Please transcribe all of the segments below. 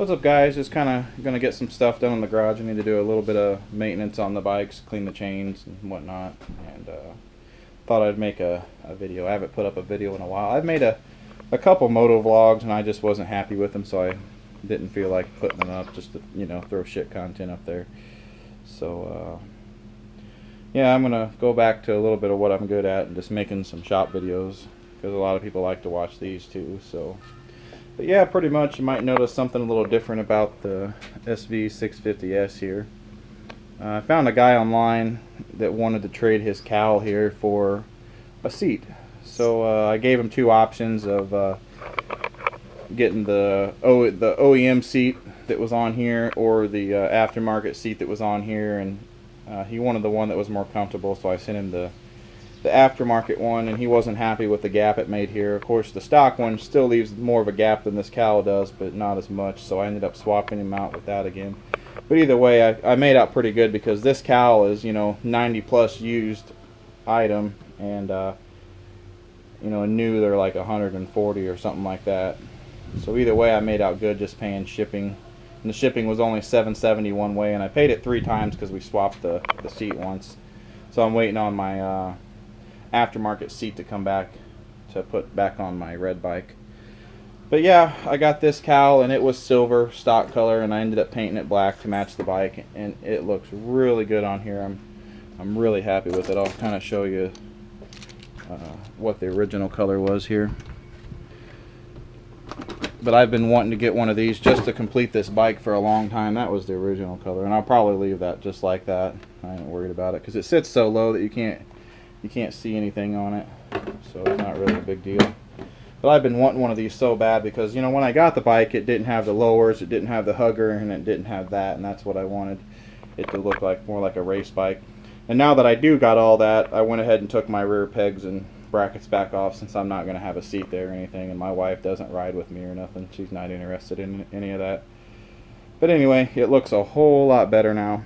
What's up, guys? Just kind of gonna get some stuff done in the garage. I need to do a little bit of maintenance on the bikes, clean the chains and whatnot, and thought I'd make a video. I haven't put up a video in a while. I've made a couple moto vlogs and I just wasn't happy with them, so I didn't feel like putting them up just to, you know, throw shit content up there. So yeah, I'm gonna go back to a little bit of what I'm good at and just making some shop videos, because a lot of people like to watch these too. So but yeah, pretty much you might notice something a little different about the SV650S here. I found a guy online that wanted to trade his cowl here for a seat. So I gave him two options of getting the OEM seat that was on here or the aftermarket seat that was on here, and he wanted the one that was more comfortable, so I sent him the aftermarket one, and he wasn't happy with the gap it made here. Of course, the stock one still leaves more of a gap than this cowl does, but not as much, so I ended up swapping him out with that again. But either way, I made out pretty good, because this cowl is, you know, 90 plus used item, and you know, new they're like 140 or something like that. So either way, I made out good just paying shipping, and the shipping was only $7.70 one way, and I paid it 3 times because we swapped the seat once. So I'm waiting on my aftermarket seat to come back to put back on my red bike. But yeah, I got this cowl, and it was silver stock color, and I ended up painting it black to match the bike, and it looks really good on here. I'm really happy with it. I'll kind of show you what the original color was here. But I've been wanting to get one of these just to complete this bike for a long time. That was the original color, and I'll probably leave that just like that. I ain't worried about it because it sits so low that you can't see anything on it, so it's not really a big deal. But I've been wanting one of these so bad because, you know, when I got the bike, it didn't have the lowers, it didn't have the hugger, and it didn't have that, and that's what I wanted it to look like, more like a race bike. And now that I do got all that, I went ahead and took my rear pegs and brackets back off, since I'm not going to have a seat there or anything, and my wife doesn't ride with me or nothing. She's not interested in any of that. But anyway, it looks a whole lot better now,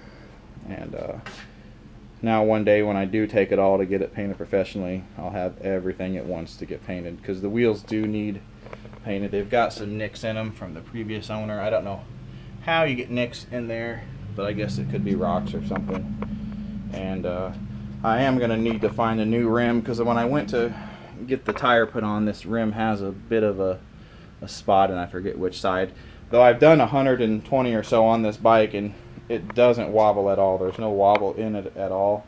and now one day when I do take it all to get it painted professionally, I'll have everything it wants to get painted, because the wheels do need painted. They've got some nicks in them from the previous owner. I don't know how you get nicks in there, but I guess it could be rocks or something. And I am going to need to find a new rim, because when I went to get the tire put on, this rim has a bit of a spot, and I forget which side. Though I've done 120 or so on this bike, and it doesn't wobble at all. There's no wobble in it at all.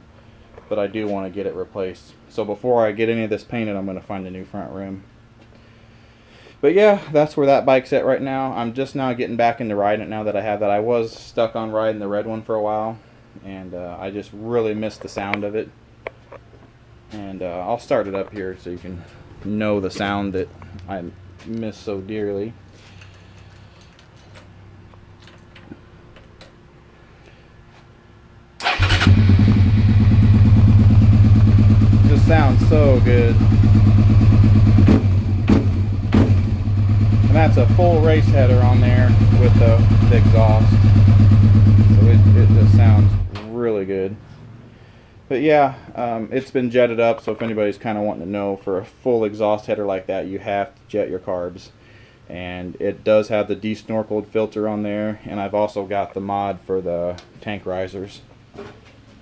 But I do want to get it replaced. So before I get any of this painted, I'm going to find a new front rim. But yeah, that's where that bike's at right now. I'm just now getting back into riding it now that I have that. I was stuck on riding the red one for a while, and I just really missed the sound of it. And I'll start it up here so you can know the sound that I miss so dearly. Just sounds so good. And that's a full race header on there with the exhaust. So it just sounds really good. But yeah, it's been jetted up, so if anybody's kind of wanting to know, for a full exhaust header like that, you have to jet your carbs. And it does have the de-snorkeled filter on there, and I've also got the mod for the tank risers.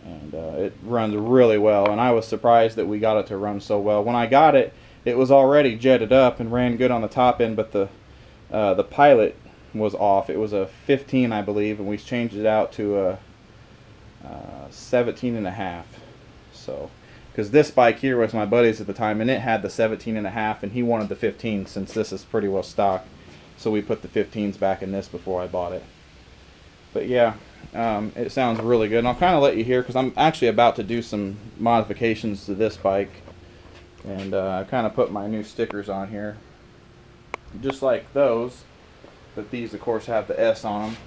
And it runs really well, and I was surprised that we got it to run so well. When I got it, it was already jetted up and ran good on the top end, but the pilot was off. It was a 15, I believe, and we changed it out to a 17.5. So, because this bike here was my buddy's at the time, and it had the 17.5, and he wanted the 15 since this is pretty well stock. So we put the 15s back in this before I bought it. But yeah, it sounds really good, and I'll kind of let you hear, because I'm actually about to do some modifications to this bike. And I kind of put my new stickers on here, just like those, but these of course have the S on them,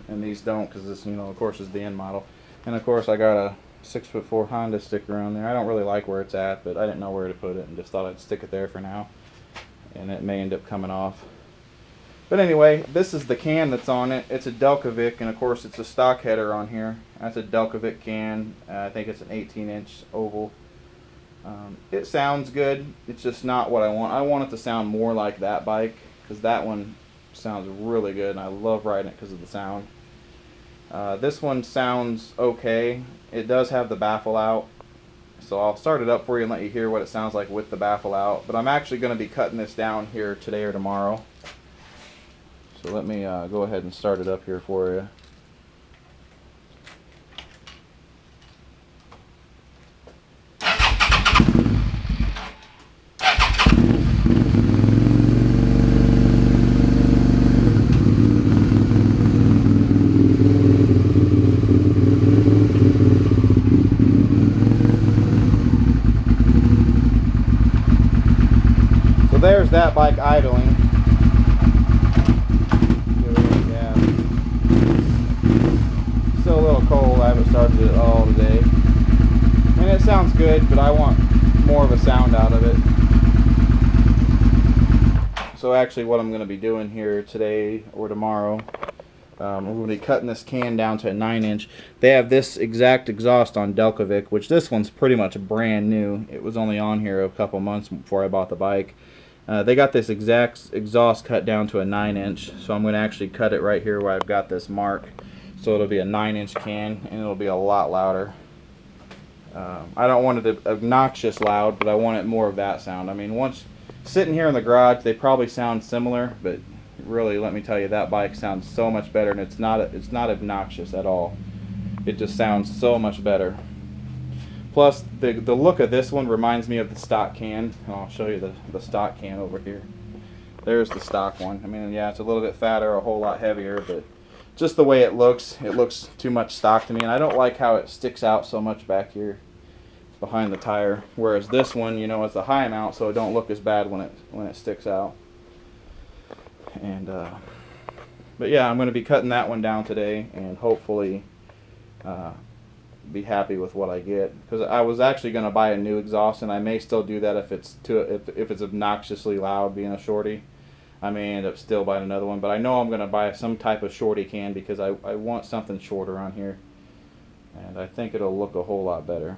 and these don't, because this, you know, of course, is the end model. And of course I got a 6'4" Honda sticker on there. I don't really like where it's at, but I didn't know where to put it, and just thought I'd stick it there for now, and it may end up coming off. But anyway, this is the can that's on it. It's a Delkevic, and of course it's a stock header on here. That's a Delkevic can. I think it's an 18-inch oval. It sounds good. It's just not what I want. I want it to sound more like that bike, because that one sounds really good, and I love riding it because of the sound. This one sounds okay. It does have the baffle out, so I'll start it up for you and let you hear what it sounds like with the baffle out. But I'm actually going to be cutting this down here today or tomorrow. So let me go ahead and start it up here for you. So there's that bike idling. Still a little cold. I haven't started it all today. I mean, it sounds good, but I want more of a sound out of it. So actually what I'm going to be doing here today or tomorrow, I'm going to be cutting this can down to a 9-inch. They have this exact exhaust on Delkevic, which this one's pretty much brand new. It was only on here a couple months before I bought the bike. They got this exact exhaust cut down to a 9-inch, so I'm going to actually cut it right here where I've got this mark. So it'll be a 9-inch can, and it'll be a lot louder. I don't want it obnoxious loud, but I want it more of that sound. I mean, once sitting here in the garage, they probably sound similar, but really, let me tell you, that bike sounds so much better, and it's not obnoxious at all. It just sounds so much better. Plus, the look of this one reminds me of the stock can. I'll show you the stock can over here. There's the stock one. I mean, yeah, it's a little bit fatter, a whole lot heavier, but just the way it looks too much stock to me, and I don't like how it sticks out so much back here behind the tire. Whereas this one, you know, it's a high mount, so it don't look as bad when it sticks out. And but yeah, I'm going to be cutting that one down today, and hopefully be happy with what I get. Because I was actually going to buy a new exhaust, and I may still do that if it's obnoxiously loud, being a shorty. I may end up still buying another one, but I know I'm going to buy some type of shorty can because I want something shorter on here, and I think it'll look a whole lot better.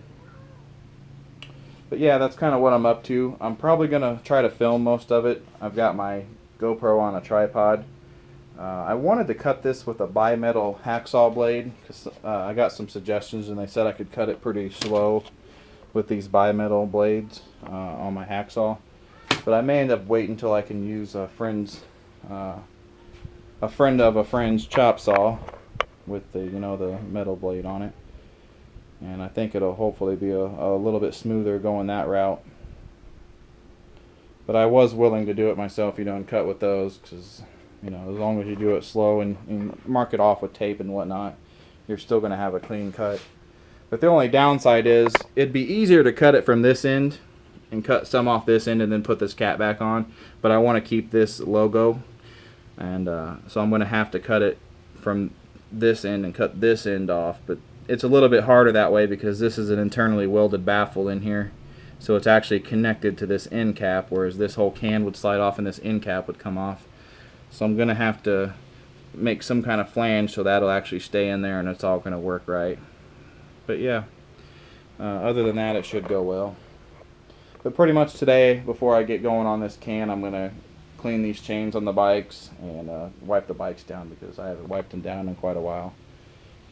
But yeah, that's kind of what I'm up to. I'm probably going to try to film most of it. I've got my GoPro on a tripod. I wanted to cut this with a bimetal hacksaw blade because I got some suggestions, and they said I could cut it pretty slow with these bimetal blades on my hacksaw. But I may end up waiting until I can use a friend of a friend's chop saw with the, you know, the metal blade on it. And I think it'll hopefully be a little bit smoother going that route. But I was willing to do it myself, you know, and cut with those, because, you know, as long as you do it slow and mark it off with tape and whatnot, you're still going to have a clean cut. But the only downside is it'd be easier to cut it from this end and cut some off this end and then put this cap back on. But I want to keep this logo, and so I'm going to have to cut it from this end and cut this end off. But it's a little bit harder that way because this is an internally welded baffle in here, so it's actually connected to this end cap, whereas this whole can would slide off and this end cap would come off. So I'm gonna have to make some kind of flange so that'll actually stay in there and it's all gonna work right. But yeah, other than that, it should go well. But pretty much today, before I get going on this can, I'm gonna clean these chains on the bikes and wipe the bikes down because I haven't wiped them down in quite a while,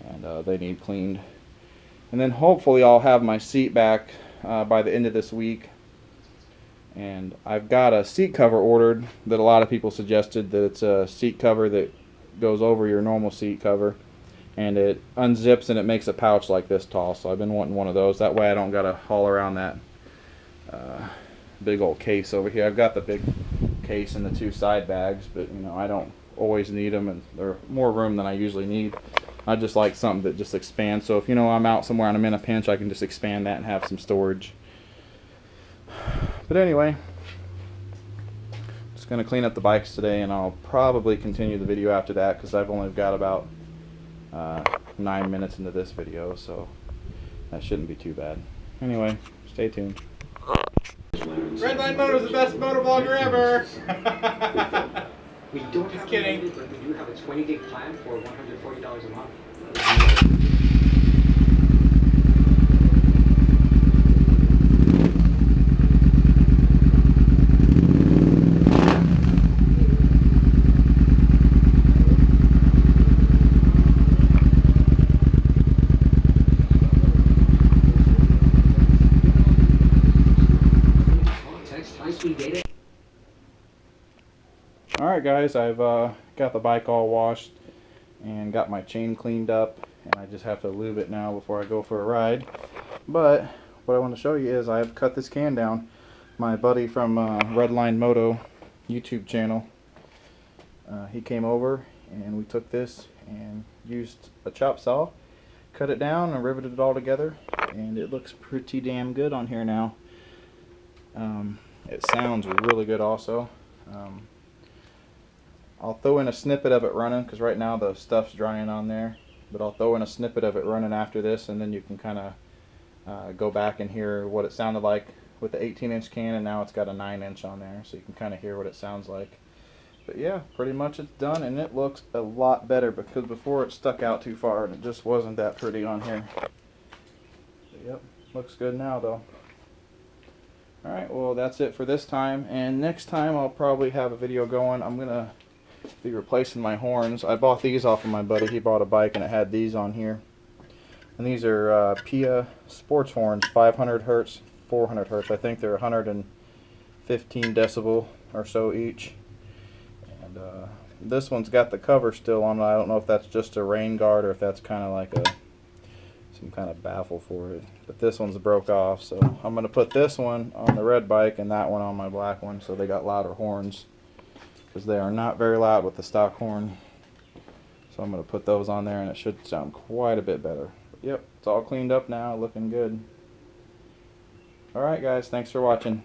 and they need cleaned. And then hopefully I'll have my seat back by the end of this week. And I've got a seat cover ordered that a lot of people suggested, that it's a seat cover that goes over your normal seat cover, and it unzips and it makes a pouch like this tall. So I've been wanting one of those. That way I don't got to haul around that big old case over here. I've got the big case and the two side bags, but you know, I don't always need them, and they're more room than I usually need. I just like something that just expands, so if, you know, I'm out somewhere and I'm in a pinch, I can just expand that and have some storage. But anyway, just going to clean up the bikes today, and I'll probably continue the video after that because I've only got about 9 minutes into this video, so that shouldn't be too bad. Anyway, stay tuned. Redline Moto is the best motovlogger ever! We don't Just have kidding. Limited, but we do have a 20-day plan for $140 a month. Alright guys, I've got the bike all washed and got my chain cleaned up, and I just have to lube it now before I go for a ride. But what I want to show you is I've cut this can down. My buddy from Redline Moto YouTube channel, he came over and we took this and used a chop saw, cut it down and riveted it all together, and it looks pretty damn good on here now. It sounds really good also. I'll throw in a snippet of it running, because right now the stuff's drying on there, but I'll throw in a snippet of it running after this, and then you can kind of go back and hear what it sounded like with the 18-inch can, and now it's got a 9-inch on there, so you can kind of hear what it sounds like. But yeah, pretty much it's done, and it looks a lot better, because before it stuck out too far and it just wasn't that pretty on here. But yep, looks good now though. Alright, well that's it for this time, and next time I'll probably have a video going. I'm going to be replacing my horns. I bought these off of my buddy. He bought a bike and it had these on here. And these are Pia sports horns, 500 hertz, 400 hertz. I think they're 115 decibel or so each. And this one's got the cover still on it. I don't know if that's just a rain guard or if that's kind of like some kind of baffle for it. But this one's broke off, so I'm going to put this one on the red bike and that one on my black one, so they got louder horns, because they are not very loud with the stock horn. So I'm going to put those on there and it should sound quite a bit better. But yep, it's all cleaned up now, looking good. Alright guys, thanks for watching.